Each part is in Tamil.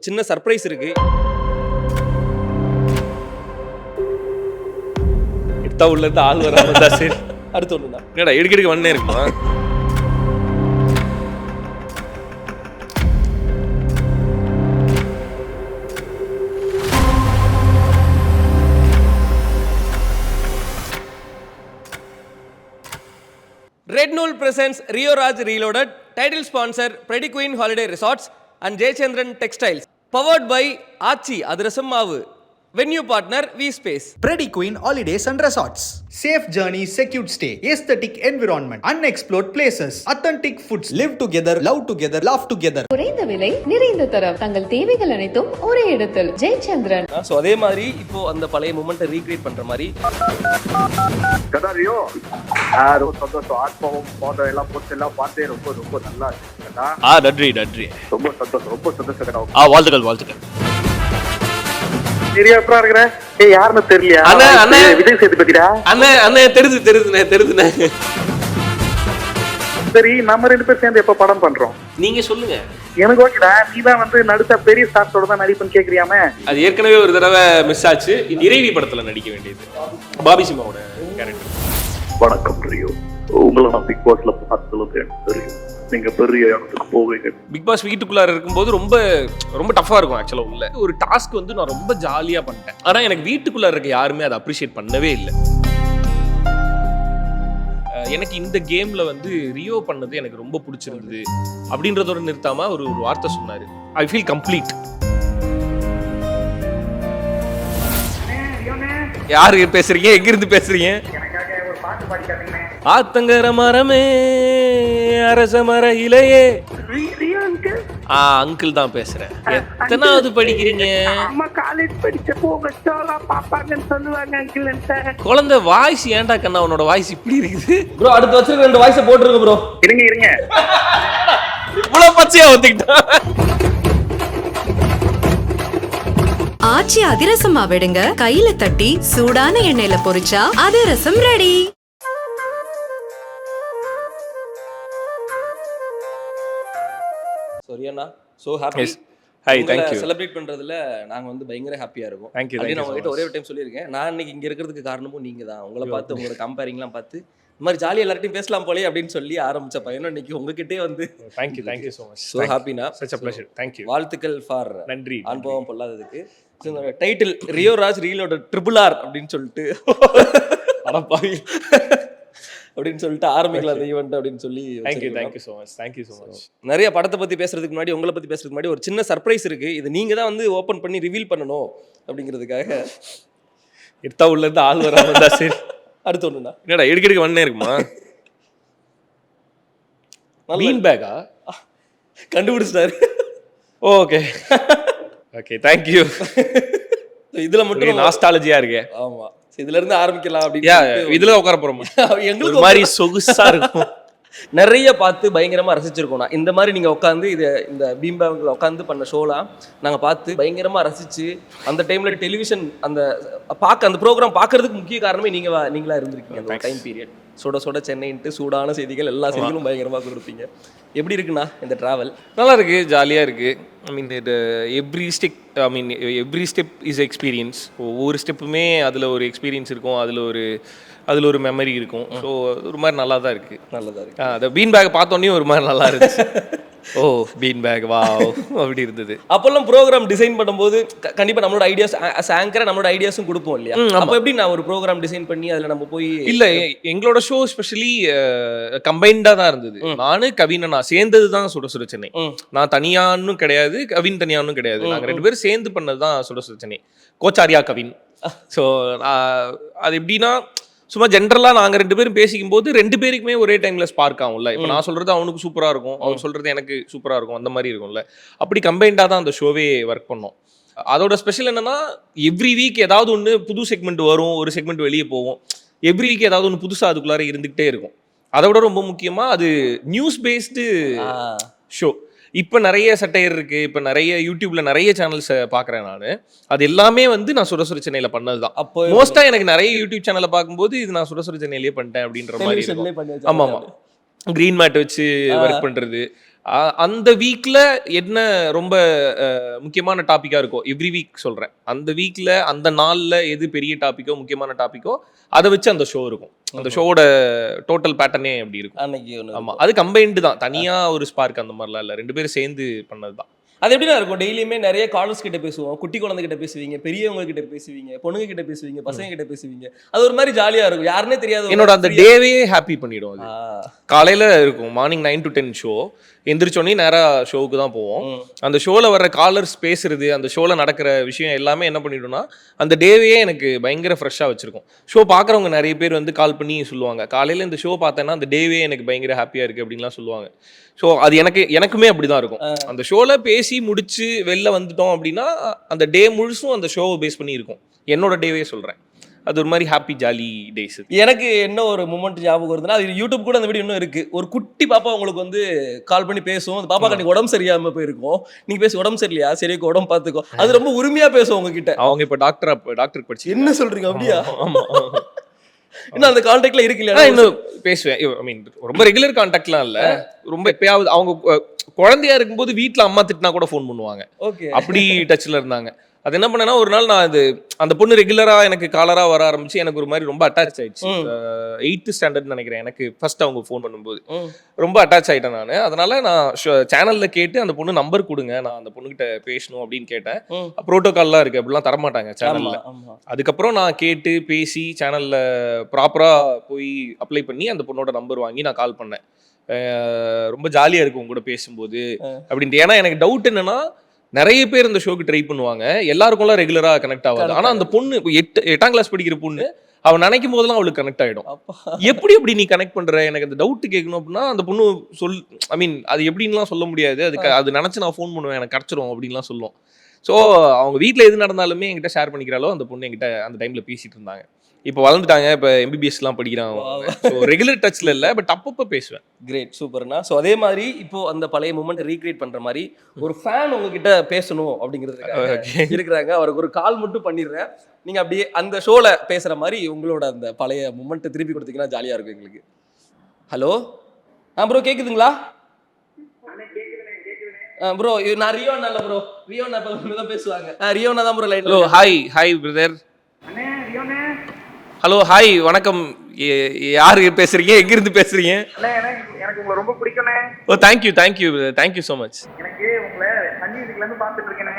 சின்ன சர்ப்ரைஸ் இருக்கு. எடுத்தா உள்ள இருந்து ஆள் வராம தான் சரி. அடுத்து ஒண்ணுண்ணா. என்னடா எடுக்க வண்ணே இருக்குமா? Red Nool presents Rio Raj Reloaded. Title sponsor Prediqueen Holiday Resorts and Jayachandran Textiles. Powered by Aachi Adrasam Maavu. Venue partner V-Space. Prediqueen Holidays and Resorts. Safe journey, secured stay, aesthetic environment, unexplored places, authentic foods. Live together, love together, laugh together. குறைந்த விலை நிறைந்த தரம் தங்கள் தேவைகள் அனைத்தும் ஒரே இடத்தில் ஜெயச்சந்திரன். ஸோ அதே மாதிரி இப்போ அந்த பழைய மூமெண்ட்டை ரீக்ரியேட் பண்ற மாதிரி கதாரியோ ரொம்ப சந்தோஷம். ஆத்மாவும் போட்டோ எல்லாம் போட்டு எல்லாம் பார்த்தே ரொம்ப ரொம்ப நல்லா இருக்கு. நன்றி நன்றி. ரொம்ப சந்தோஷம் கடா. வாழ்த்துக்கள். சரியா எப்படா இருக்கிற? யாருன்னு தெரியலையா? விஜய் சேதுபதிடா. அண்ணே தெரியுதுண்ணே. சரி, நம்ம 2 பேர் சேர்ந்து எப்ப படம் பண்றோம்? நீங்க சொல்லுங்க. எனக்கு ஓகேடா. நீதான் நடிச்ச பெரிய ஸ்டார்ஸோட தான் நடிப்புன்னு கேக்குறியாமே. அது ஏற்கனவே ஒரு தடவை மிஸ் ஆச்சு. இறைவி படத்துல நடிக்க வேண்டியது பாபி சிம்மாவோட கேரக்டர். வணக்கம் ரியோ. உங்களை நான் பிக் பாஸ்ல பார்த்தது எனக்கு தெரியும். நீங்க பெரிய இடத்துக்கு போவீங்க. பிக் பாஸ் வீட்டுக்குள்ளார இருக்கும்போது ரொம்ப ரொம்ப டஃபா இருக்கும். ஆக்சுவலா உள்ள ஒரு டாஸ்க் நான் ரொம்ப ஜாலியா பண்ணிட்டேன். ஆனா எனக்கு வீட்டுக்குள்ளார இருக்க யாருமே அதை அப்ரிஷியேட் பண்ணவே இல்லை. எனக்கு இந்த கேம்ல ரியோ பண்ணது எனக்கு ரொம்ப பிடிச்சிருந்தது அப்படின்றதோட நிறுத்தாம ஒரு வார்த்தை சொன்னாரு. I feel complete. யாரு பேசுறீங்க? எங்க இருந்து பேசுறீங்க? ஆத்தங்கர மரமே அரச மர இலையே. அங்கிள் தான் பேசுறேன். எத்தனாவது படிக்கிறீங்க? காலேஜ் படிச்ச பாப்பாங்கன்னு சொல்லுவாங்க அங்கிள். குழந்தை வாய்ஸ் ஏன்டா கண்ணா உன்னோட வாய்ஸ் இப்படி இருக்குது? ப்ரோ அடுத்து வச்சிருக்க 2 வாய்ஸை போட்டுருங்க ப்ரோ. இருங்க இவ்வளவு பச்சையா வந்துக்கிட்டா. ஆச்சி அதிரசமா விடுங்க. கையில தட்டி சூடான எண்ணெயில பொரிச்சா அதிரசம் ரெடி. சரியாண்ணா. So happy. Hi, thank you. Celebrate பண்றதுல நாங்க பயங்கர ஹாப்பியா இருக்கோம். அப்படி நான் உங்ககிட்ட ஒரே ஒரு டைம் சொல்லியிருக்கேன். நான் இன்னைக்கு இங்க இருக்கிறதுக்கு காரணமும் நீங்க தான். உங்களை பார்த்து உங்களோட கம்பேரிங்லாம் பார்த்து இந்த மாதிரி ஜாலியாக எல்லார்ட்டையும் பேசலாம் போலே அப்படின்னு சொல்லி ஆரம்பிச்ச பையனும் இன்னைக்கு உங்ககிட்டே தேங்க்யூ ஸோ மச். ஸோ ஹாப்பினா. Such a pleasure. Thank you. வாழ்த்துக்கள் ஃபார் நன்றி. அனுபவம் பொல்லாததுக்கு. Title Rio Raj reload RRR அப்படின்னு சொல்லிட்டு அடப்பாவி அப்படின்னு சொல்லிட்டு ஆரம்பிக்கலாம் அந்த ஈவெண்ட் அப்படின்னு சொல்லி. Thank you so much. நிறைய படத்தை பத்தி பேசுறதுக்கு முன்னாடி, உங்களை பத்தி பேசுறதுக்கு முன்னாடி ஒரு சின்ன சர்ப்ரைஸ் இருக்கு. இது நீங்க தான் ஓபன் பண்ணி ரிவீல் பண்ணணும் அப்படிங்கிறதுக்காக. எடுத்தா உள்ள இருந்து ஆள் வராம தான் சரி. அடுத்து ஒண்ணுண்ணா. என்னடா எடுக்க வண்ணே இருக்குமா? பீன் பேக்கா? கண்டுபிடிச்சிட்டாரு. Okay thank you. இதுல மட்டும் நாஸ்டாலஜியா இருக்கு. ஆமா, இதுல இருந்து ஆரம்பிக்கலாம் அப்படின்னு. இதுல உட்கார போறோமா? எங்களுக்கு மாதிரி சொகுசா இருக்கும். நிறைய பார்த்து பயங்கரமா ரசிச்சிருக்கோம். நான் இந்த மாதிரி நீங்க உட்காந்து இந்த பீம் பேங்க்ல உட்காந்து பண்ண ஷோலாம் நாங்க பார்த்து பயங்கரமா ரசிச்சு அந்த டைம்ல டெலிவிஷன் அந்த ப்ரோக்ராம் பார்க்கறதுக்கு முக்கிய காரணமே நீங்களா இருந்திருக்கீங்க. அந்த டைம் பீரியட் சுட சென்னைன்ட்டு சூடான செய்திகள் எல்லா செய்திகளும் பயங்கரமா கொடுப்பீங்க. எப்படி இருக்குண்ணா இந்த டிராவல்? நல்லா இருக்கு, ஜாலியா இருக்கு. Every step is experience. ஒவ்வொரு ஸ்டெப்புமே அதில் ஒரு எக்ஸ்பீரியன்ஸ் இருக்கும், அதில் ஒரு மெமரி இருக்கும். ஸோ ஒரு மாதிரி நல்லா தான் இருக்கு. அந்த பீன் பேக் பார்த்தோன்னே ஒரு மாதிரி நல்லா இருந்துச்சு. ஓ பீன் பேக் வா அப்படி இருந்தது. அப்போல்லாம் ப்ரோக்ராம் டிசைன் பண்ணும்போது கண்டிப்பா நம்மளோட ஐடியாஸ் ஆங்கரை நம்மளோட ஐடியாஸும் கொடுப்போம் இல்லையா? அப்போ எப்படி நான் ஒரு ப்ரோக்ராம் டிசைன் பண்ணி அதில் நம்ம போய் இல்லை, எங்களோட ஷோ ஸ்பெஷலி கம்பைண்டாக தான் இருந்தது. நானு கவின் நான் சேர்ந்தது தான் சுட சென்னை. நான் தனியானும் கிடையாது, கவின் தனியானும் கிடையாது. நாங்கள் 2 பேரும் சேர்ந்து பண்ணது தான் சுட சென்னை. கோச்சாரியா கவின். ஸோ அது எப்படின்னா சும்மா ஜென்ரலாக நாங்கள் 2 பேரும் பேசிக்கும் போது 2 பேருக்குமே ஒரே டைமில் ஸ்பார்க் ஆகும்ல. இப்போ நான் சொல்கிறது அவனுக்கு சூப்பராக இருக்கும், அவன் சொல்கிறது எனக்கு சூப்பராக இருக்கும், அந்த மாதிரி இருக்கும்ல. அப்படி கம்பைண்டாக தான் அந்த ஷோவே ஒர்க் பண்ணோம். அதோட ஸ்பெஷல் என்னன்னா, எவ்ரி வீக் ஏதாவது ஒன்று புது செக்மெண்ட் வரும், ஒரு செக்மெண்ட் வெளியே போவோம். எவ்ரி வீக் ஏதாவது ஒன்று புதுசாக அதுக்குள்ளார இருந்துகிட்டே இருக்கும். அதை விட ரொம்ப முக்கியமாக அது நியூஸ் பேஸ்டு ஷோ. இப்போ நிறைய சட்டையர் இருக்கு, இப்போ நிறைய யூடியூப்ல நிறைய சேனல்ஸ் பார்க்குறேன் நான். அது எல்லாமே நான் சுட சென்னையில் பண்ணது தான். அப்போ மோஸ்ட்டாக எனக்கு நிறைய யூடியூப் சேனலை பார்க்கும்போது இது நான் சுட சென்னையிலேயே பண்ணிட்டேன் அப்படின்ற மாதிரி. ஆமாம், க்ரீன் மேட் வச்சு ஒர்க் பண்ணுறது, அந்த வீக்ல என்ன ரொம்ப முக்கியமான டாபிக்கா இருக்கோ, எவ்ரி வீக் சொல்றேன், அந்த வீக்ல அந்த நாள்ல எது பெரிய டாபிக்கோ முக்கியமான டாபிக்கோ அதை வச்சு அந்த ஷோ இருக்கும். அந்த ஷோவோட டோட்டல் பேட்டர்னே அப்படி இருக்கும். அன்னைக்கு ஒன்று. ஆமா, அது கம்பைன்டு தான், தனியா ஒரு ஸ்பார்க் அந்த மாதிரிலாம் இல்லை, 2 பேரும் சேர்ந்து பண்ணதுதான். அது எப்படின்னா இருக்கும், டெய்லியுமே நிறைய காலர்ஸ் கிட்ட பேசுவோம், குட்டி குழந்தை கிட்ட பேசுவீங்க, பெரியவங்க கிட்ட பேசுவீங்க, பொண்ணுங்க கிட்ட பேசுவீங்க, பசங்க கிட்ட பேசுவீங்க. அது ஒரு மாதிரி ஜாலியா இருக்கும், யாருன்னே தெரியாது. என்னோட அந்த டேவே ஹாப்பி பண்ணிடும் அது. காலையில இருக்கும் மார்னிங் 9 to 10 ஷோ, எந்திரிச்சோடனே நேராக ஷோவுக்கு தான் போவோம். அந்த ஷோவில் வர்ற காலர்ஸ் பேசுறது, அந்த ஷோவில் நடக்கிற விஷயம் எல்லாமே என்ன பண்ணிடும்னா அந்த டேவையே எனக்கு பயங்கர ஃப்ரெஷ்ஷாக வச்சிருக்கும். ஷோ பார்க்குறவங்க நிறைய பேர் வந்து கால் பண்ணி சொல்லுவாங்க, காலையில் இந்த ஷோ பார்த்தேன்னா அந்த டேவே எனக்கு பயங்கர ஹாப்பியாக இருக்குது அப்படின்லாம் சொல்லுவாங்க. ஸோ அது எனக்குமே அப்படி தான் இருக்கும். அந்த ஷோவில் பேசி முடிச்சு வெளில வந்துட்டோம் அப்படின்னா அந்த டே முழுசும் அந்த ஷோவை பேஸ் பண்ணி இருக்கும். என்னோட டேவே சொல்கிறேன், அது ஒரு மாதிரி ஹாப்பி ஜாலி டேஸ். எனக்கு என்ன ஒரு மூமெண்ட் ஞாபகம் வருதுன்னா, அது யூடியூப் கூட அந்த வீடியோ இன்னும் இருக்கு. ஒரு குட்டி பாப்பா உங்களுக்கு வந்து கால் பண்ணி பேசும். அந்த பாப்பா கண்டிப்பாக உடம்பு சரியாம போயிருக்கும். நீங்க பேசி உடம்பு சரியில்லையா, சரி உடம்பு பார்த்துக்கோ, அது ரொம்ப உரிமையா பேசும் உங்ககிட்ட. அவங்க இப்போ டாக்டருக்கு படிச்சு என்ன சொல்றீங்க அப்படியா? ஆமா, இன்னும் அந்த கான்டாக்ட்ல இருக்கு இல்லையா? இன்னும் பேசுவேன். ஐ மீன் ரொம்ப ரெகுலர் கான்டாக்ட்லாம் இல்ல, ரொம்ப எப்பயாவது அவங்க குழந்தையா இருக்கும்போது வீட்டுல அம்மா திட்டினா கூட ஃபோன் பண்ணுவாங்க. ஓகே, அப்படி டச்ல இருந்தாங்க. அது என்ன பண்ணேன்னா, ஒரு நாள் நான் அந்த பொண்ணு ரெகுலரா எனக்கு காலரா வர ஆரம்பிச்சு எனக்கு ஒரு மாதிரி ரொம்ப அட்டாச் ஆயிடுச்சு. 8th ஸ்டாண்டர்ட் நினைக்கிறேன் எனக்கு ஃபர்ஸ்ட் அவங்க ஃபோன் பண்ணும்போது ரொம்ப அட்டாச் ஆயிட்டேன் நான். அதனால நான் சேனல்ல கேட்டு அந்த பொண்ணு நம்பர் கொடுங்க, நான் அந்த பொண்ணுகிட்ட பேசணும் அப்படின்னு கேட்டேன். ப்ரோட்டோகால்லாம் இருக்கு, அப்படிலாம் தரமாட்டாங்க சேனல்ல. அதுக்கப்புறம் நான் கேட்டு பேசி சேனல்ல ப்ராப்பரா போய் அப்ளை பண்ணி அந்த பொண்ணோட நம்பர் வாங்கி நான் கால் பண்ணேன். ரொம்ப ஜாலியா இருக்கும் உங்க கூட பேசும்போது அப்படின்ட்டு. ஏன்னா எனக்கு டவுட் என்னன்னா, நிறைய பேர் இந்த ஷோக்கு ட்ரை பண்ணுவாங்க, எல்லாருக்கும்லாம் ரெகுலரா கனெக்ட் ஆகாது. ஆனா அந்த பொண்ணு 8ஆம் கிளாஸ் படிக்கிற பொண்ணு, அவன் நினைக்கும் போதெல்லாம் அவளுக்கு கனெக்ட் ஆயிடும். எப்படி நீ கனெக்ட் பண்ற, எனக்கு அந்த டவுட் கேட்கணும் அப்படின்னா அந்த பொண்ணு ஐ மீன் அது எப்படின்லாம் சொல்ல முடியாது, அது நினைச்சு நான் ஃபோன் பண்ணுவேன், எனக்கு கிடைச்சிரும் அப்படின்லாம் சொல்லுவோம். ஸோ அவங்க வீட்டில் எது நடந்தாலுமே என்கிட்ட ஷேர் பண்ணிக்கிறாலோ அந்த பொண்ணு என்கிட்ட அந்த டைம்ல பேசிட்டு இருந்தாங்க. இப்போ வளர்ந்துட்டாங்க, இப்போ MBBSலாம் படிக்கிறாங்க. ஸோ ரெகுலர் டச்ல இல்லை, பட் அப்பப்போ பேசுவேன். கிரேட், சூப்பர்ண்ணா. ஸோ அதே மாதிரி இப்போ அந்த பழைய மூமெண்ட் ரீக்ரியேட் பண்ற மாதிரி ஒரு ஃபேன் உங்ககிட்ட பேசணும் அப்படிங்கிறது இருக்கிறாங்க. அவருக்கு ஒரு கால் மட்டும் பண்ணிடுறேன், நீங்க அப்படியே அந்த ஷோல பேசுற மாதிரி உங்களோட அந்த பழைய மூமெண்ட்டை திருப்பி கொடுத்தீங்கன்னா ஜாலியா இருக்கும் எங்களுக்கு. ஹலோ ப்ரோ, கேக்குதுங்களா? ப்ரோ நான் ரியோனா இல்ல ப்ரோ, ரியோனா தான் பேசுவாங்க. ரியோனா தான் ப்ரோ லைன்ல. Hi brother. ஹலோ ஹாய் வணக்கம். யாரு பேசுறீங்க, எங்க இருந்து பேசுறீங்க? எனக்கு உங்களை ரொம்ப பிடிக்கும்ண்ணே. ஓ தேங்க்யூ ஸோ மச். எனக்கு உங்களை சன்னிதில இருந்து பார்த்துட்டு இருக்கேனே.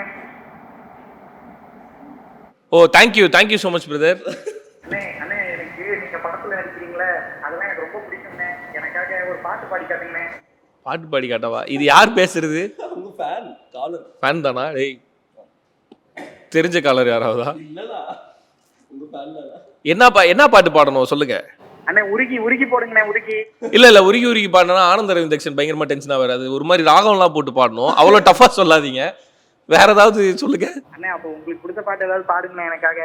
ஓ தேங்க்யூ ஸோ மச் பிரதர். அண்ணே எனக்கு நீங்க படத்துல நடிக்கிறீங்களே, அதெல்லாம் எனக்கு ரொம்ப பிடிக்கும்ண்ணே. எனக்காக ஒரு பாட்டு பாடி காட்டுங்கண்ணே. பாட்டு பாடி காட்டவா? இது யார் பேசுறது? உங்க ஃபேன் காலர். ஃபேன் தானா? டேய், தெரிஞ்ச காலர் யாராவதா? இல்லடா, உங்க ஃபேன் தானா? என்ன பாட்டு பாடணும் சொல்லுங்க அண்ணே. உருகி போடுங்கண்ணே, உருகி. இல்ல உருகி பாடினா ஆனந்த ரவிந்தக்ஷன் பயங்கரமா டென்ஷனா வராது. ஒரு மாதிரி ராகம்லாம் போட்டு பாடணும், அவ்வளோ டஃபா சொல்லாதீங்க. வேற ஏதாவது சொல்லுங்க அண்ணே. அப்போ உங்களுக்கு பிடிச்ச பாட்டு ஏதாவது பாடுங்கண்ணே எனக்காக.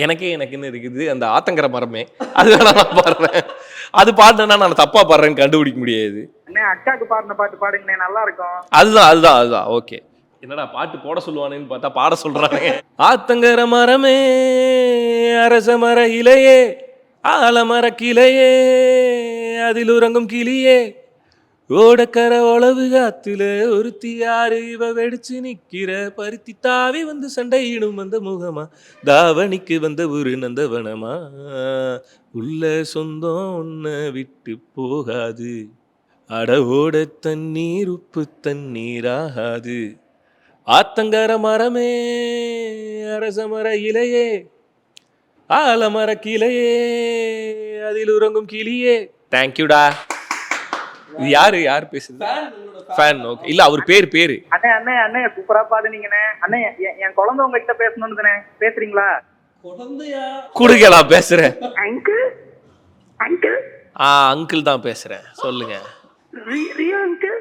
எனக்குன்னு இருக்குது அந்த ஆத்தங்கர மரமே, அது வேணா நான் பாடுறேன். அது பாடுனா நான் தப்பா பாடுறேன்னு கண்டுபிடிக்க முடியாது. அண்ணே அக்காக்கு பாடின பாட்டு பாடுங்கண்ணே, நல்லா இருக்கும். அதுதான் ஓகே. என்னடா பாட்டு போட சொல்லுவானேன்னு பார்த்தா பாட சொல்றானே. ஆத்தங்கர மரமே, அரச மர இலையே, ஆலமர கிளையே, அதில் உறங்கும் கிளியே, ஓடக்கர உளவு காத்துல ஒருத்தி யாரு இவ வெடிச்சு நிக்கிற, பருத்தி தாவி வந்து சண்டையிடும் அந்த முகமா, தாவணிக்கு வந்த ஒரு நந்தவனமா, உள்ள சொந்தம் ஒன்ன விட்டு போகாது, அடவோட தண்ணீர் உப்பு தண்ணீராகாது, ஆத்தங்கர மரமே, அரச மர இலையே, ஆலமர கிளையே, அதில் உறங்கும் கிளியே. தேங்க்யூடா. இது யார் பேசுது? ஃபேன். ஓகே. இல்ல அவர் பேரு. அண்ணே சூப்பரா பாடுனீங்கண்ணே. அண்ணே என் குழந்தை உங்ககிட்ட பேசணும்னு பேசுறீங்களா? குழந்தையா? குடுங்க, நான் பேசுறேன். அங்கிள் அங்கிள் தான் பேசுறேன். சொல்லுங்க ரியோ அங்கிள்.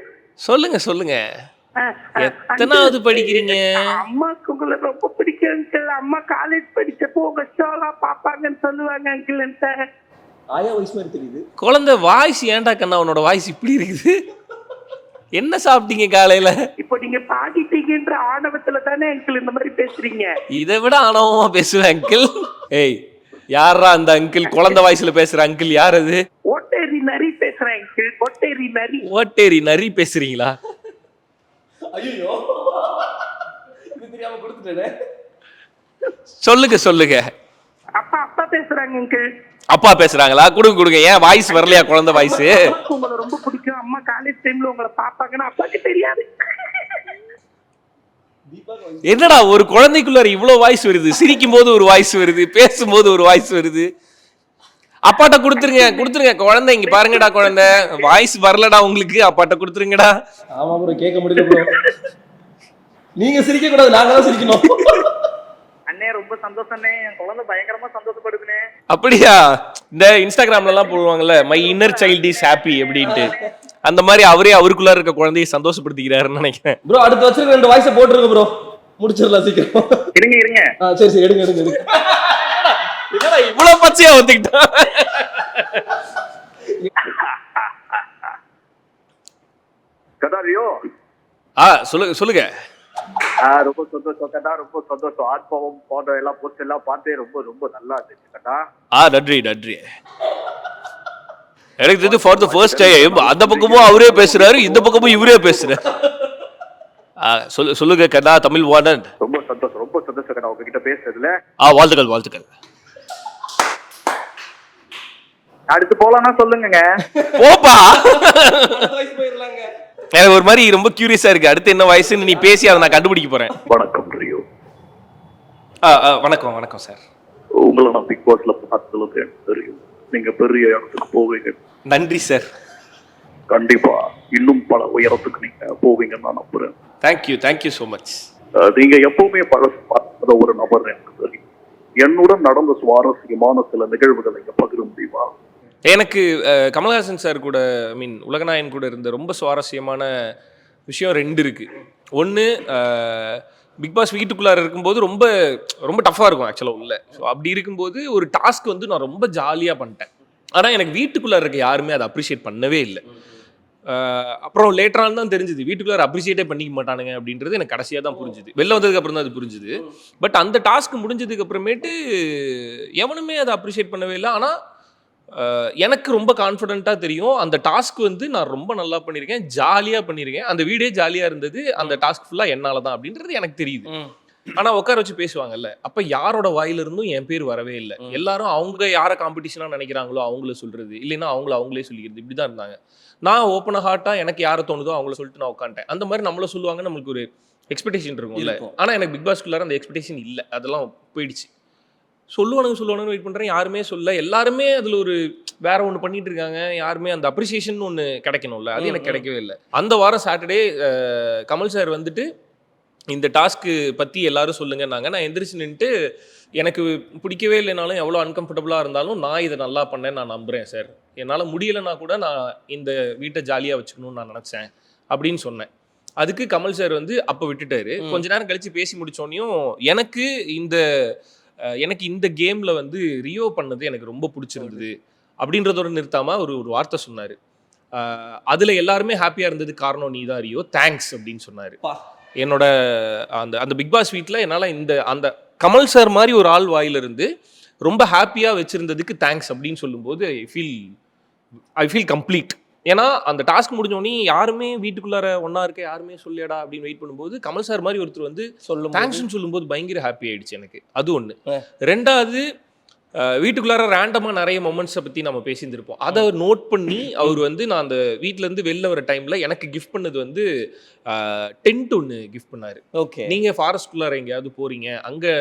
சொல்லுங்க. எத்தனாவது படிக்கிறீங்க? அம்மாக்கு உங்களை ரொம்ப பிடிக்கும் அங்கிள். அம்மா காலேஜ் படிச்சப்போ உங்க ஷோலாம் பாப்பாங்கன்னு சொல்லுவாங்க அங்கிள். ஆயா வயசு மாதிரி தெரியுது. குழந்தை வாய்ஸ் ஏன்டா கண்ணா உன்னோட வாய்ஸ் இப்படி இருக்குது? என்ன சாப்பிட்டீங்க காலையில? இப்போ நீங்க பாடிட்டீங்கன்ற ஆணவத்துல தானே அங்கிள் இந்த மாதிரி பேசுறீங்க. இதை விட ஆணவமா பேசுவேன் அங்கிள். ஏய், யாரா அந்த அங்கிள்? குழந்தை வாய்ஸ்ல பேசுற அங்கிள் யார் அது? ஒட்டேரி நரி பேசுறேன் அங்கிள். ஒட்டேரி ஓட்டேரி நரி. ஓட்டேரி நரி பேசுறீங்களா? ஐயோ இது தெரியாம கொடுத்துட்டேனே. சொல்லுங்க சொல்லுங்க. அப்பா அப்பா பேசுறாங்க அங்கிள். அப்பா பேசுறாங்களா? கொடுங்க கொடுங்க. ஏன் வாய்ஸ் வரலையா? குழந்தை வாய்ஸ். உங்களை ரொம்ப பிடிக்கும். அம்மா காலேஜ் டைம்ல உங்களை பாப்பாங்கன்னா அப்பாக்கு தெரியாது. என்னடா ஒரு குழந்தைக்குள்ளார இவ்வளவு வாய்ஸ் வருது? சிரிக்கும் போது ஒரு வாய்ஸ் வருது, பேசும்போது ஒரு வாய்ஸ் வருது. அப்பாட்ட கொடுத்துருங்க கொடுத்துருங்க. குழந்தை இங்க பாருங்கடா, குழந்தை வாய்ஸ் வரலடா உங்களுக்கு, அப்பாட்ட கொடுத்துருங்கடா. ஆமா ப்ரோ, கேட்க முடியல ப்ரோ. நீங்க சிரிக்க கூடாது, நாங்க தான் சிரிக்கணும். அண்ணே ரொம்ப சந்தோஷம்ண்ணே. என் குழந்தை பயங்கரமா சந்தோஷப்படுதுண்ணே. அப்படியா? இந்த இன்ஸ்டாகிராம்ல எல்லாம் போடுவாங்கல்ல, my inner child is happy அப்படின்ட்டு, அந்த மாதிரி அவரே அவருக்குள்ள இருக்க குழந்தையை சந்தோஷப்படுத்திக்கிறாருன்னு நினைக்கிறேன். ப்ரோ அடுத்து வச்சிருக்க 2 வாய்ஸை போட்டுருங்க ப்ரோ, முடிச்சிடலாம் சீக்கிரம். இருங்க இருங்க. சரி சரி, எடுங்க எடுங்க எடுங்க. என்னடா இவ்வளவு பச்சையா ஒத்துக்கிட்டா? கதாரியோ சொல்லுங்க சொல்லுங்க. ரொம்ப சந்தோஷம் கதா, ரொம்ப சந்தோஷம். ஆத்மாவும் போன்ற எல்லாம் போஸ்ட் எல்லாம் பார்த்தே ரொம்ப ரொம்ப நல்லா இருந்துச்சு கதா. நன்றி நன்றி. எனக்கு தெரிஞ்சு ஃபார் த ஃபர்ஸ்ட் டைம் அந்த பக்கமும் அவரே பேசுறாரு, இந்த பக்கமும் இவரே பேசுறாரு. சொல்லுங்க கண்ணா, தமிழ் வாணன். ரொம்ப சந்தோஷம் கண்ணா உங்ககிட்ட பேசுறதுல. வாழ்த்துக்கள் வாழ்த்துக்கள். அடுத்து போலாம்னா சொல்லுங்க. போப்பா. போயிடலாங்க. எனக்கு ஒரு மாதிரி ரொம்ப கியூரியஸா இருக்கு, அடுத்து என்ன வயசுன்னு நீ பேசி அதை நான் கண்டுபிடிக்க போறேன். வணக்கம் ரியோ. வணக்கம் வணக்கம் சார். உங்களை நான் பிக் பாஸ்ல பார்த்ததுல எனக்கு தெரியும், நீங்க பெரிய இடத்துக்கு போவீங்க. நன்றி சார். கண்டிப்பா இன்னும் பல உயரத்துக்கு நீங்க போவீங்கன்னு நான் நம்புறேன். Thank you so much. நீங்க எப்பவுமே பழசு பார்க்காத ஒரு நபர் எனக்கு தெரியும். என்னுடன் நடந்த சுவாரஸ்யமான சில நிகழ்வுகளை பகிர முடியுமா? எனக்கு கமல்ஹாசன் சார் கூட, ஐ மீன் உலகநாயகன் கூட இருந்த ரொம்ப சுவாரஸ்யமான விஷயம் 2 இருக்கு. ஒன்று, பிக் பாஸ் வீட்டுக்குள்ளார இருக்கும்போது ரொம்ப ரொம்ப டஃப்பாக இருக்கும் ஆக்சுவலாக உள்ள. ஸோ அப்படி இருக்கும்போது ஒரு டாஸ்க் வந்து நான் ரொம்ப ஜாலியாக பண்ணிட்டேன். ஆனால் எனக்கு வீட்டுக்குள்ளார இருக்க யாருமே அதை அப்ரிஷியேட் பண்ணவே இல்லை. அப்புறம் லேட்டரான தான் தெரிஞ்சுது வீட்டுக்குள்ளார அப்ரிஷியேட்டே பண்ணிக்க மாட்டானுங்க அப்படின்றது எனக்கு கடைசியாக தான் புரிஞ்சுது. வெளில வந்ததுக்கு அப்புறம் தான் அது புரிஞ்சுது. பட் அந்த டாஸ்க் முடிஞ்சதுக்கு அப்புறமேட்டு எவனுமே அதை அப்ரிஷியேட் பண்ணவே இல்லை. ஆனால் எனக்கு ரொம்ப கான்ஃபிடென்ட்டாக தெரியும் அந்த டாஸ்க் வந்து நான் ரொம்ப நல்லா பண்ணியிருக்கேன், ஜாலியாக பண்ணியிருக்கேன், அந்த வீடே ஜாலியாக இருந்தது, அந்த டாஸ்க் ஃபுல்லாக என்னால் தான் அப்படின்றது எனக்கு தெரியுது. ஆனால் உட்கார வச்சு பேசுவாங்கல்ல, அப்போ யாரோட வாயிலிருந்தும் என் பேர் வரவே இல்லை. எல்லாரும் அவங்க யாரை காம்படிஷனாக நினைக்கிறாங்களோ அவங்கள சொல்கிறது, இல்லைன்னா அவங்களே சொல்லிக்கிறது, இப்படி தான் இருந்தாங்க. நான் ஓப்பன் ஹார்ட்டாக எனக்கு யாரை தோணுதோ அவங்கள சொல்லிட்டு நான் உட்காந்துட்டேன். அந்த மாதிரி நம்மள சொல்லுவாங்க, நம்மளுக்கு ஒரு எக்ஸ்பெக்டேஷன் இருக்கும்ல. ஆனால் எனக்கு பிக் பாஸ்க்குள்ளார அந்த எக்ஸ்பெக்டேஷன் இல்லை, அதெல்லாம் போயிடுச்சு. சொல்லுவானுங்க வெயிட் பண்ணுறேன், யாருமே சொல்ல. எல்லாருமே அதில் ஒரு வேற ஒன்று பண்ணிட்டு இருக்காங்க. யாருமே அந்த அப்ரிசியேஷன் ஒன்று கிடைக்கணும்ல, அது எனக்கு கிடைக்கவே இல்லை. அந்த வாரம் சாட்டர்டே கமல் சார் வந்துட்டு இந்த டாஸ்க்கு பற்றி எல்லாரும் சொல்லுங்கன்னாங்க. நான் எந்திரிச்சு நின்றுட்டு, எனக்கு பிடிக்கவே இல்லைனாலும் எவ்வளோ அன்கம்ஃபர்டபுளாக இருந்தாலும் நான் இதை நல்லா பண்ணேன், நான் நம்புகிறேன் சார். என்னால் முடியலைன்னா கூட நான் இந்த வீட்டை ஜாலியாக வச்சுக்கணும்னு நான் நினச்சேன் அப்படின்னு சொன்னேன். அதுக்கு கமல் சார் வந்து அப்போ விட்டுட்டாரு. கொஞ்ச நேரம் கழித்து பேசி முடித்தோன்னையும் எனக்கு இந்த கேமில் வந்து ரியோ பண்ணது எனக்கு ரொம்ப பிடிச்சிருந்தது அப்படின்றதோட நிறுத்தாமல் ஒரு வார்த்தை சொன்னார். அதில் எல்லாருமே ஹாப்பியாக இருந்தது காரணம் நீ தான் ரியோ, தேங்க்ஸ் அப்படின்னு சொன்னார். என்னோட அந்த பிக் பாஸ் வீட்டில் என்னால் அந்த கமல் சார் மாதிரி ஒரு ஆள் வாயிலிருந்து ரொம்ப ஹாப்பியாக வச்சுருந்ததுக்கு தேங்க்ஸ் அப்படின்னு சொல்லும்போது ஐ ஃபீல் கம்ப்ளீட். ஏன்னா அந்த டாஸ்க் முடிஞ்சோடனே யாருமே வீட்டுக்குள்ளார ஒன்றா இருக்க யாருமே சொல்லியடா அப்படின்னு வெயிட் பண்ணும்போது கமல் சார் மாதிரி ஒருத்தர் வந்து தேங்க்ஸ்ன்னு சொல்லும்போது பயங்கர ஹாப்பி ஆயிடுச்சு எனக்கு. அது ஒன்று. 2வது, வீட்டுக்குள்ளார ரேண்டமாக நிறைய மொமெண்ட்ஸை பற்றி நம்ம பேசியிருந்திருப்போம். அதை நோட் பண்ணி அவர் வந்து நான் அந்த வீட்டிலேருந்து வெளில வர டைமில் எனக்கு கிஃப்ட் பண்ணது வந்து டென்ட் ஒன்று கிஃப்ட் பண்ணார். ஓகே, நீங்கள் ஃபாரஸ்ட்குள்ளார எங்கேயாவது போகிறீங்க, அங்கே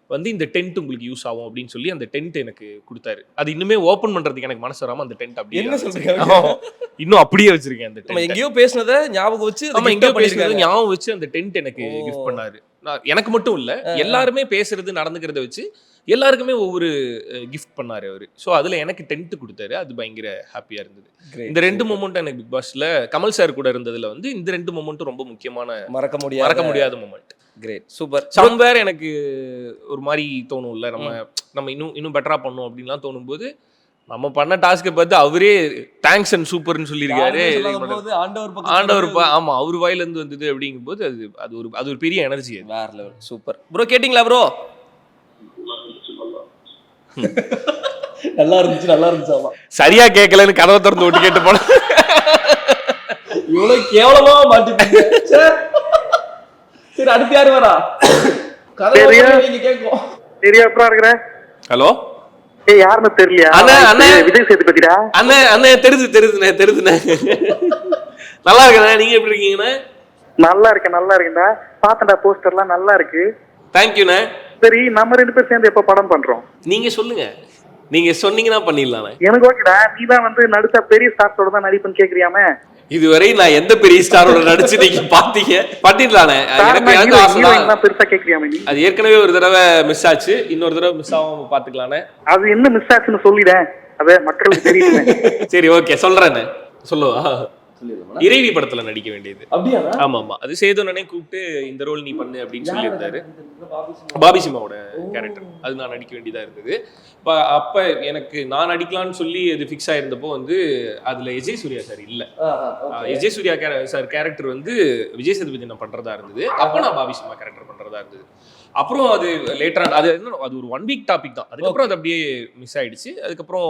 வந்து இந்த டென்ட் உங்களுக்கு யூஸ் ஆகும் அப்படின்னு சொல்லி அந்த டென்ட் எனக்கு கொடுத்தாரு. அது இன்னுமே ஓப்பன் பண்ணுறதுக்கு எனக்கு மனசு வராமல் அந்த டென்ட் அப்படியே என்ன சொல்றீங்க? இன்னும் அப்படியே வச்சிருக்கேன். அந்த நம்ம எங்கேயோ பேசினதை ஞாபகம் வச்சு, ஞாபகம் வச்சு அந்த டென்ட் எனக்கு கிஃப்ட் பண்ணாரு. எனக்கு மட்டும் இல்ல, எல்லாருமே பேசுறது நடந்துக்கிறத வச்சு எல்லாருக்குமே ஒவ்வொரு கிஃப்ட் பண்ணாரு அவரு. ஸோ அதுல எனக்கு டென்ட் கொடுத்தாரு. அது பயங்கர ஹாப்பியா இருந்தது. இந்த 2 மொமெண்ட் எனக்கு பிக் பாஸ்ல கமல் சார் கூட இருந்ததுல வந்து இந்த 2 மொமெண்ட்டும் ரொம்ப முக்கியமான, மறக்க முடியாத மொமெண்ட். Great, super. சம்வேர் எனக்கு ஒரு மாதிரி தோணும்ல, நம்ம இன்னும் பெட்டரா பண்ணணும் அப்படின்லாம் தோணும்போது நம்ம பண்ண டாஸ்க்கை பார்த்து அவரே தேங்க்ஸ் அண்ட் சூப்பர்னு சொல்லியிருக்காரு. ஆண்டவர் ஆமா, அவர் வாயிலிருந்து வந்தது அப்படிங்கும்போது அது ஒரு பெரிய எனர்ஜி. வேற லெவல், சூப்பர். ப்ரோ கேட்டிங்களா ப்ரோ? நல்லா இருந்துச்சு. ஆமா, சரியா கேட்கலன்னு கதவை திறந்து விட்டு கேட்டு போன. இவ்வளவு கேவலமா மாட்டிப்பீங்க. சரி அடுத்து யாரு வரா? கதை சரியா? நீங்க கேட்கும். சரியா அப்புறம் இருக்கிற ஹலோ ஏய் யாருன்னு தெரியலையா? அண்ணே. விஜய் சேதுபதிடா. அண்ணே தெரியுதுண்ணே. நல்லா இருக்கண்ணே, நீங்க எப்படி இருக்கீங்கண்ணே? நல்லா இருக்கேன்டா. பாத்தண்டா போஸ்டர்லாம் நல்லா இருக்கு. தேங்க்யூண்ணே. சரி நம்ம 2 பேரும் சேர்ந்து எப்ப படம் பண்றோம்? நீங்க சொல்லுங்க, நீங்க சொன்னீங்கன்னா பண்ணிடலாண்ணே. எனக்கு ஓகேடா. நீ தான் வந்து நடிச்சா பெரிய ஸ்டார்ஸோட தான் நடிப்புன்னு கேக்குறியாமே. இதுவரை நான் எந்த பெரிய ஸ்டாரோட நடிச்சு நீங்க பாத்தீங்க, பண்ணிடலாண்ணே. எனக்கு ஆசைதான். பெருசா கேக்குறியாமே நீ? அது ஏற்கனவே ஒரு தடவை மிஸ் ஆச்சு, இன்னொரு தடவை மிஸ் ஆகாம பாத்துக்கலாண்ணே. அது என்ன மிஸ் ஆச்சுன்னு சொல்லிடேன், அத மக்களுக்கு தெரியுமே. சரி ஓகே சொல்றேண்ணே. சொல்லுவா. இறைவி படத்துல நடிக்க வேண்டியது. அப்படியா? ஆமா. அது சேதுனனே கூப்பிட்டு இந்த ரோல் நீ பண்ணு அப்படின்னு சொல்லியிருந்தாரு. பாபி சிம்மாவோட கேரக்டர் அது நான் நடிக்க வேண்டியதா இருந்தது. அப்ப எனக்கு நான் நடிக்கலாம்னு சொல்லி அது ஃபிக்ஸ் ஆயிருந்தப்போ வந்து அதுல விஜய் சூர்யா சார் இல்ல. விஜய் சூர்யா சார் கேரக்டர் வந்து விஜய் சேதுபதி நான் பண்றதா இருந்தது. அப்ப நான் பாபி சிம்மா கேரக்டர் பண்றதா இருந்தது. அப்புறம் அது லேட்டரா அது ஒரு 1 வீக் டாபிக் தான். அதுக்கப்புறம் அது அப்படியே மிஸ் ஆயிடுச்சு. அதுக்கப்புறம்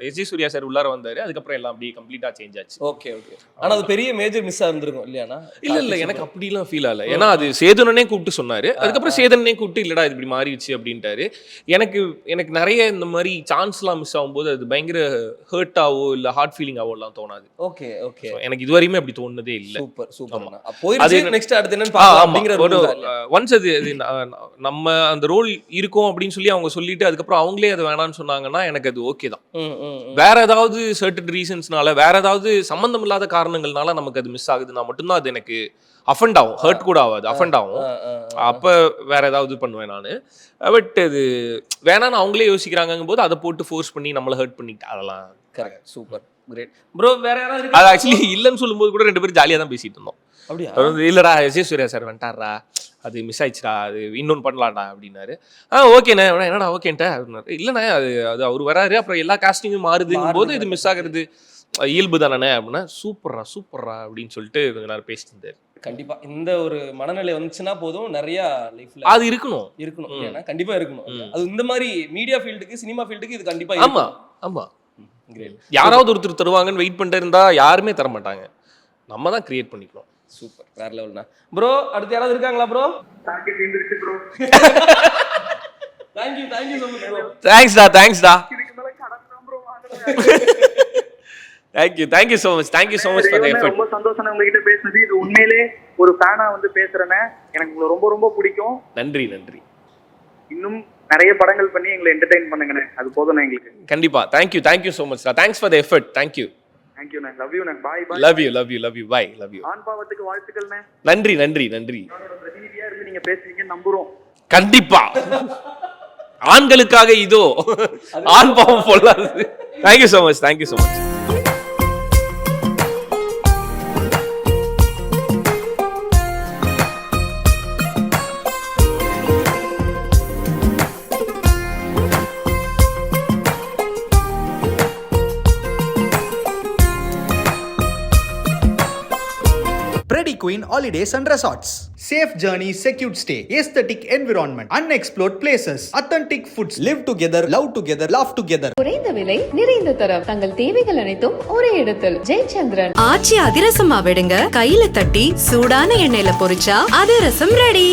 விஜய் சூர்யா சார் உள்ளார வந்தாரு. அதுக்கப்புறம் எல்லாம் அப்படியே கம்ப்ளீட்டா சேஞ்ச் ஆச்சு. ஓகே. ஆனா அது பெரிய மேஜர் மிஸ் ஆயிருந்திருக்கும் இல்லையானா? இல்ல எனக்கு அப்படிலாம் ஃபீல் ஆகல. ஏன்னா அது சேதுனனே கூப்பிட்டு சொன்னாரு. அதுக்கப்புறம் சேதனனே கூப்பிட்டு இல்லடா இது இப்படி மாறிடுச்சு அப்படின்ட்டாரு. எனக்கு நிறைய இந்த மாதிரி சான்ஸ்லாம் மிஸ் ஆகும்போது அது பயங்கர ஹர்ட் ஆவோ இல்ல ஹார்ட் ஃபீலிங் ஆவோ எல்லாம் தோணாது. ஓகே. எனக்கு இதுவரையுமே அப்படி தோணுனதே இல்ல. சூப்பர். போயிடுச்சு, நெக்ஸ்ட் அடுத்து என்னன்னு பார்க்கலாம் அப்படிங்கற ஒரு ஒன்ஸ் அது நம்ம அந்த ரோல் இருக்கும் அப்படின்னு சொல்லி அவங்க சொல்லிட்டு அதுக்கப்புறம் அவங்களே அது வேணாம்னு சொன்னாங்கன்னா எனக்கு அது ஓகே தான். வேற ஏதாவது சர்டன் ரீசன்ஸ்னால வேற ஏதாவது சம்பந்தம் இல்லாத காரணங்கள்னால நமக்கு அது மிஸ் ஆகுதுன்னா மட்டும்தான் அது எனக்கு அஃபண்ட் ஆகும். ஹர்ட் கூட ஆகாது, அஃபண்ட் ஆகும். அப்ப வேற ஏதாவது பண்ணுவேன் நானு. பட் அது வேணான்னு அவங்களே யோசிக்கிறாங்கும் போது அதை போட்டு ஃபோர்ஸ் பண்ணி நம்மளை ஹர்ட் பண்ணிட்டு அதெல்லாம் கரெக்ட். Super great bro. வேற யாராவது அது ஆக்சுவலி இல்லைன்னு சொல்லும்போது கூட 2 பேரும் ஜாலியா தான் பேசிட்டு இருந்தோம். அப்படியா? இல்லடா விஜய் சூர்யா சார் வந்துட்டாரா, அது மிஸ் ஆயிடுச்சுடா, அது இன்னொன்று பண்ணலாம்டா அப்படின்னாரு. ஓகேண்ணே. என்னடா ஓகேன்ட்டா அப்படின்னாரு. இல்லைண்ணே அது அவர் வராரு, அப்புறம் எல்லா காஸ்டிங்கும் மாறுதுங்கும் போது இது மிஸ் ஆகுறது இயல்பு தானே அப்படின்னா சூப்பர்ரா அப்படின்னு சொல்லிட்டு கொஞ்ச நேரம் பேசிட்டு இருந்தாரு. கண்டிப்பா இந்த ஒரு மனநிலை வந்துச்சுன்னா போதும், நிறைய லைஃப்ல அது இருக்கணும். ஏன்னா கண்டிப்பா இருக்கணும். அது இந்த மாதிரி மீடியா ஃபீல்டுக்கு, சினிமா ஃபீல்டுக்கு இது கண்டிப்பா ஆமா. யாராவது ஒருத்தர் தருவாங்கன்னு வெயிட் பண்ணிட்டு இருந்தா யாருமே தர மாட்டாங்க. நம்ம தான் கிரியேட் பண்ணிக்கணும். சூப்பர், வேற லெவல்னா ப்ரோ. அடுத்து யாராவது இருக்காங்களா ப்ரோ? டார்கெட் இருந்துச்சு bro. Thank you so much bro. தேங்க்ஸ்டா இதுக்கு மேல கடன்தான் ப்ரோ வாங்குறேன். Thank you so much for the effort. ரொம்ப சந்தோஷம் உங்ககிட்ட பேசுனது. இது உண்மையிலே ஒரு ஃபேனா வந்து பேசுறேனே, எனக்கு உங்களை ரொம்ப ரொம்ப பிடிக்கும். நன்றி. இன்னும் நிறைய படங்கள் பண்ணி எங்களை என்டர்டெயின் பண்ணுங்கண்ணே, அது போதும் எங்களுக்கு. கண்டிப்பா. Thank you so much. Thanks for the effort. Thank you. Love you. Bye. Love you. Bye. Love you. ஆண் பாவத்துக்கு வாழ்த்துக்கள்ண்ணே. நன்றி. என்னோட பிரதிநிதியா இருந்து நீங்க பேசுவீங்கன்னு நம்புறோம். கண்டிப்பா. ஆண்களுக்காக இதோ ஆண் பாவம் பொல்லாது. Thank you so much. Preddy Queen Holidays and Resorts. Safe journey, secured stay, aesthetic environment, unexplored places, authentic foods. Live together, love together, laugh together. குறைந்த விலை, நிறைந்த தரம். தங்கள் தேவைகள் அனைத்தும் ஒரே இடத்தில். ஜெயச்சந்திரன். ஆச்சி அதிரசமா விடுங்க, கையில தட்டி சூடான எண்ணெயில பொரிச்சா அதிரசம் ரெடி.